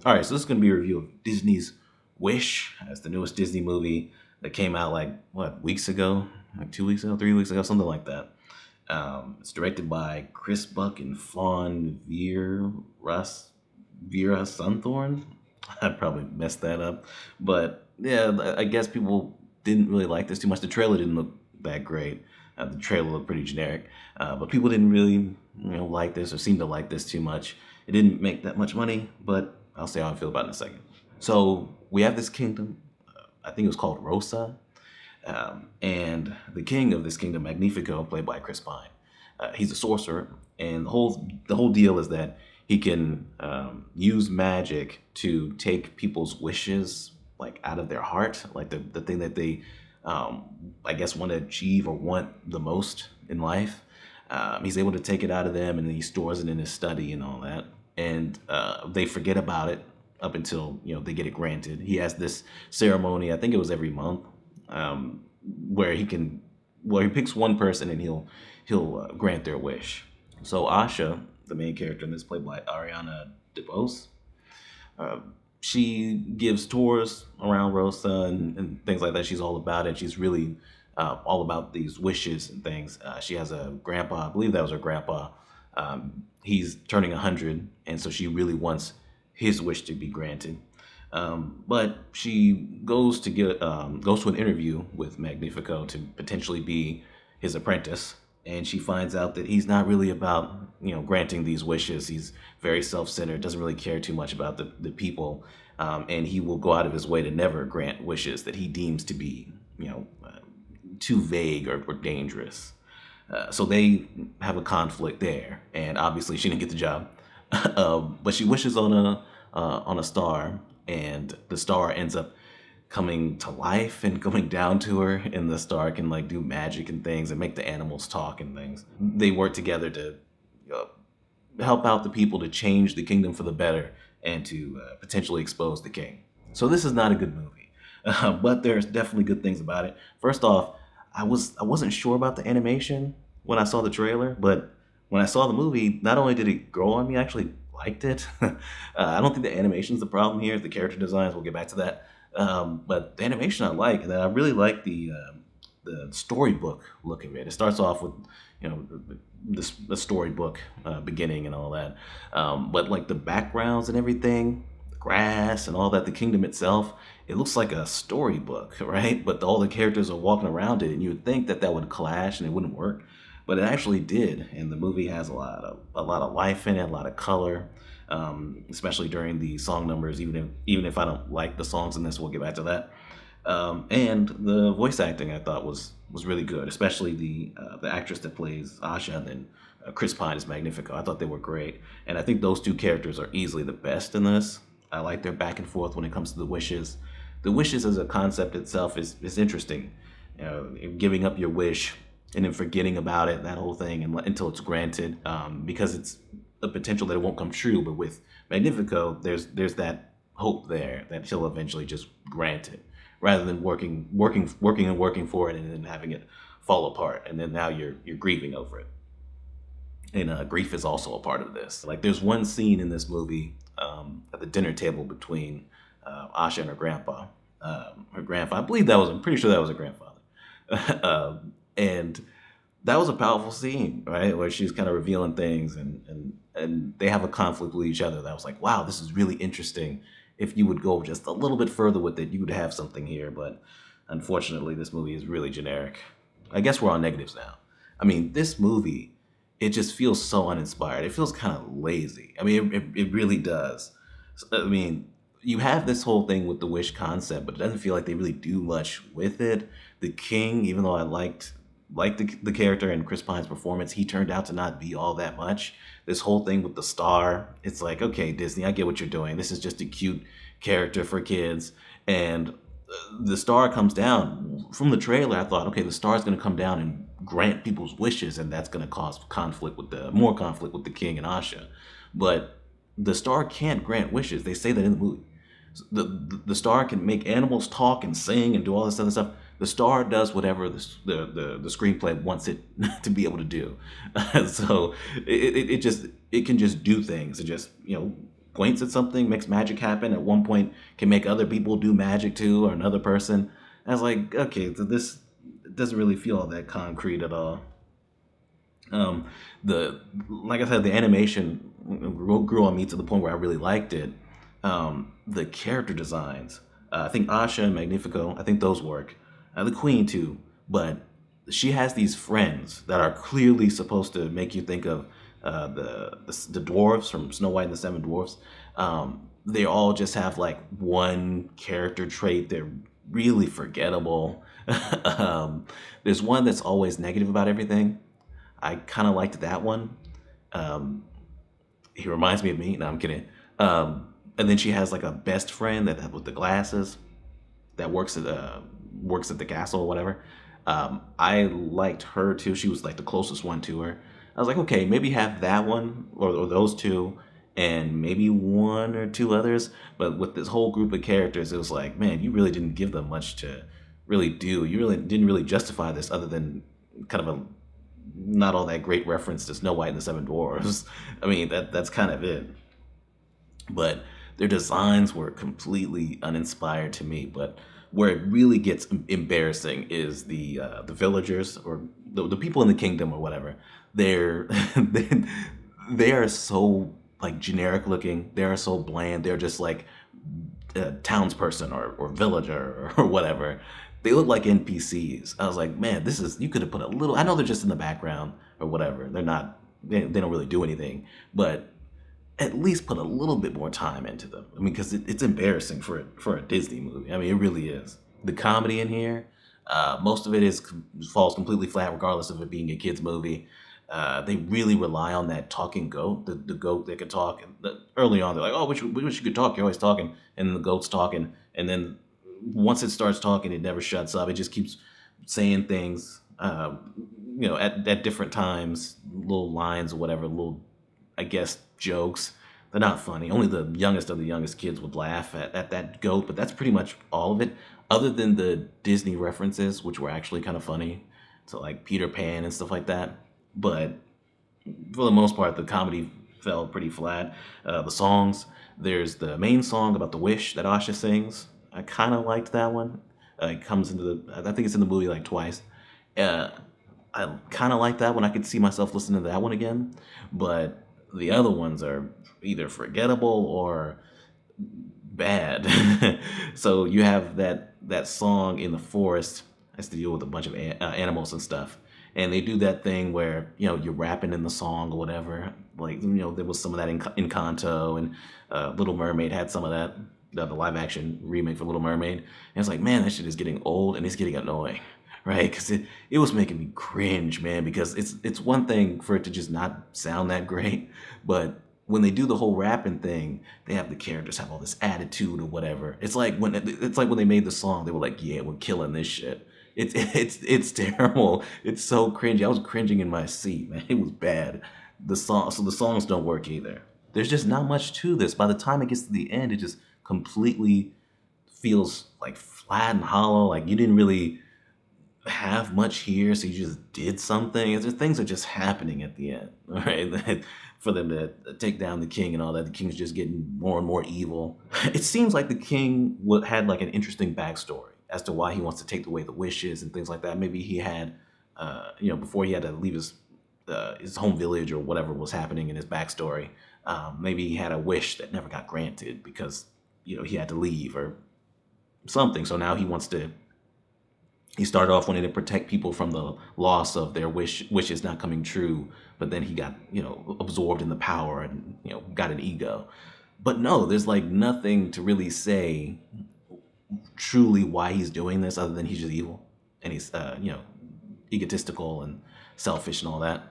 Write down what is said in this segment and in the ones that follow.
All right, so this is going to be a review of Disney's Wish. It's the newest Disney movie that came out like, what, weeks ago? Like 2 weeks ago, 3 weeks ago, something like that. It's directed by Chris Buck and Fawn Vera Sunthorn. I probably messed that up. But yeah, I guess people didn't really like this too much. The trailer didn't look that great. The trailer looked pretty generic. But people didn't really, like this or seem to like this too much. It didn't make that much money, but I'll say how I feel about it in a second. So we have this kingdom. I think it was called Rosa. And the king of this kingdom, Magnifico, played by Chris Pine. He's a sorcerer, and the whole deal is that he can use magic to take people's wishes like out of their heart, like the thing that they, I guess, want to achieve or want the most in life. He's able to take it out of them, and then he stores it in his study and all that. And they forget about it up until they get it granted. He has this ceremony. I think it was every month, where he picks one person and he'll grant their wish. So Asha, the main character in this, played by Ariana DeBose, uh, she gives tours around Rosa and things like that. She's all about it. She's really all about these wishes and things. She has a grandpa, I believe that was her grandpa. He's turning 100, and so she really wants his wish to be granted. But she goes to an interview with Magnifico to potentially be his apprentice, and she finds out that he's not really about granting these wishes. He's very self-centered, doesn't really care too much about the people, and he will go out of his way to never grant wishes that he deems to be too vague or dangerous. So they have a conflict there, and obviously she didn't get the job. But she wishes on a star, and the star ends up coming to life and coming down to her, and the star can like do magic and things and make the animals talk and things. They work together to uh, help out the people to change the kingdom for the better and to potentially expose the king. So this is not a good movie, but there's definitely good things about it. First off, I wasn't sure about the animation when I saw the trailer, but when I saw the movie, not only did it grow on me, I actually liked it. I don't think the animation's the problem here. The character designs, we'll get back to that. But the animation I like, and then I really like the storybook look of it. It starts off with the storybook beginning and all that, but like the backgrounds and everything, the grass and all that, the kingdom itself, it looks like a storybook, right? But all the characters are walking around it, and you would think that would clash and it wouldn't work, but it actually did. And the movie has a lot of life in it, a lot of color, especially during the song numbers. Even if I don't like the songs in this, we'll get back to that. And the voice acting I thought was really good, especially the actress that plays Asha, and then Chris Pine is Magnifico. I thought they were great, and I think those two characters are easily the best in this. I like their back and forth when it comes to the wishes. The wishes as a concept itself is interesting. Giving up your wish and then forgetting about it, that whole thing, until it's granted, because it's a potential that it won't come true. But with Magnifico, there's that hope there that he'll eventually just grant it, rather than working for it and then having it fall apart, and then now you're grieving over it. And grief is also a part of this. Like there's one scene in this movie, at the dinner table between Asha and her grandpa. I believe I'm pretty sure that was her grandfather. And that was a powerful scene, right? Where she's kind of revealing things, and they have a conflict with each other. That was like, wow, this is really interesting. If you would go just a little bit further with it, you would have something here. But unfortunately, this movie is really generic. I guess we're on negatives now. I mean, this movie, it just feels so uninspired. It feels kind of lazy. I mean, it really does. I mean, you have this whole thing with the wish concept, but it doesn't feel like they really do much with it. The king, even though I liked the character and Chris Pine's performance, he turned out to not be all that much. This whole thing with the star, it's like, okay, Disney, I get what you're doing. This is just a cute character for kids. And the star comes down. From the trailer, I thought, okay, the star is going to come down and grant people's wishes, and that's going to cause more conflict with the king and Asha. But the star can't grant wishes. They say that in the movie. The star can make animals talk and sing and do all this other stuff. The star does whatever the screenplay wants it to be able to do. So it can just do things and just points at something, makes magic happen. At one point, can make other people do magic too, or another person. I was like, okay, so this doesn't really feel all that concrete at all. Um, the like I said, the animation grew on me to the point where I really liked it. The character designs, I think Asha and Magnifico, I think those work. The Queen too, but she has these friends that are clearly supposed to make you think of the dwarves from Snow White and the Seven Dwarfs. They all just have like one character trait. They're really forgettable. There's one that's always negative about everything. I kind of liked that one. Um, he reminds me of me. No, I'm kidding. And then she has like a best friend that with the glasses that works at the castle or whatever. I liked her too. She was like the closest one to her. I was like, okay, maybe have that one or those two, and maybe one or two others. But with this whole group of characters, it was like, man, you really didn't give them much to really do. You really didn't really justify this other than kind of a not all that great reference to Snow White and the Seven Dwarfs. I mean, that's kind of it. But their designs were completely uninspired to me. But where it really gets embarrassing is the villagers or the people in the kingdom or whatever. They're they, they are so like generic looking. They are so bland. They're just like a townsperson or villager or whatever. They look like NPCs. I was like, man, this is you could have put a little. I know they're just in the background or whatever. They're not. They don't really do anything, but at least put a little bit more time into them. I mean, because it's embarrassing for a Disney movie. I mean, it really is. The comedy in here, most of it is falls completely flat, regardless of it being a kids movie. They really rely on that talking goat, the goat that could talk. And early on, they're like, "Oh, which you could talk. You're always talking," and then the goat's talking, and then once it starts talking, it never shuts up. It just keeps saying things, at different times, little lines or whatever, little I guess, jokes. They're not funny. Only the youngest of the youngest kids would laugh at that goat, but that's pretty much all of it. Other than the Disney references, which were actually kind of funny, so like Peter Pan and stuff like that. But for the most part, the comedy fell pretty flat. The songs, there's the main song about the wish that Asha sings. I kind of liked that one. It comes into I think it's in the movie like twice. Uh, I kind of like that one. I could see myself listening to that one again, but the other ones are either forgettable or bad. So you have that song in the forest has to deal with a bunch of animals and stuff, and they do that thing where you're rapping in the song or whatever. Like there was some of that in Encanto, and Little Mermaid had some of that. The live action remake for Little Mermaid, and it's like, man, that shit is getting old and it's getting annoying, right? Because it was making me cringe, man. Because it's one thing for it to just not sound that great, but when they do the whole rapping thing, they have the characters have all this attitude or whatever. It's like when they made the song, they were like, "Yeah, we're killing this shit." It's terrible. It's so cringy. I was cringing in my seat, man. It was bad. The songs don't work either. There's just not much to this. By the time it gets to the end, it just completely feels like flat and hollow. Like you didn't really have much here, so you just did something. Things are just happening at the end, right? For them to take down the king and all that. The king's just getting more and more evil. It seems like the king had like an interesting backstory as to why he wants to take away the wishes and things like that. Maybe he had, before he had to leave his home village or whatever was happening in his backstory. Maybe he had a wish that never got granted because he had to leave or something. So now he started off wanting to protect people from the loss of their wishes not coming true, but then he got absorbed in the power and got an ego. But no, there's like nothing to really say truly why he's doing this other than he's just evil and he's egotistical and selfish and all that.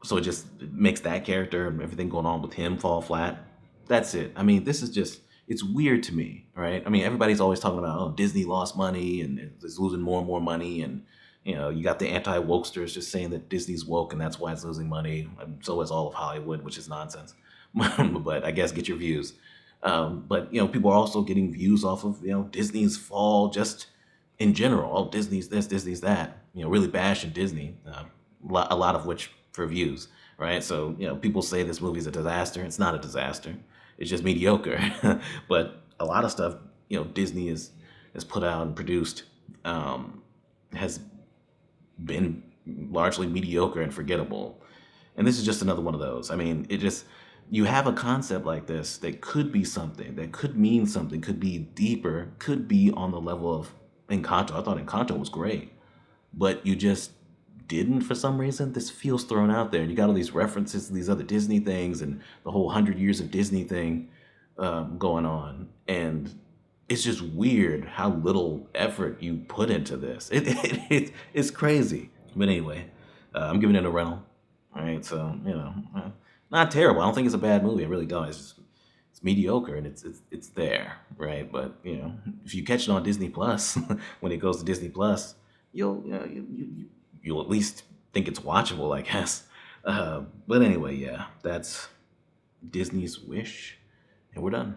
So it just makes that character and everything going on with him fall flat. That's it. I mean, this is just it's weird to me, right? I mean, everybody's always talking about, oh, Disney lost money and it's losing more and more money, and you got the anti-wokesters just saying that Disney's woke and that's why it's losing money, and so is all of Hollywood, which is nonsense. But I guess get your views. But people are also getting views off of Disney's fall just in general. Oh, Disney's this, Disney's that. Really bashing Disney. A lot of which for views. right? So people say this movie's a disaster. It's not a disaster. It's just mediocre. But a lot of stuff Disney has put out and produced has been largely mediocre and forgettable. And this is just another one of those. I mean, you have a concept like this that could be something, that could mean something, could be deeper, could be on the level of Encanto. I thought Encanto was great, but you just didn't for some reason. This feels thrown out there, and you got all these references to these other Disney things and the whole 100 years of Disney thing going on, and it's just weird how little effort you put into this. It's crazy. But anyway, I'm giving it a rental. All right, so not terrible. I don't think it's a bad movie. I really don't. It's mediocre and it's there, right? But if you catch it on Disney Plus when it goes to Disney Plus, you'll at least think it's watchable, I guess. But anyway, yeah, that's Disney's Wish, and we're done.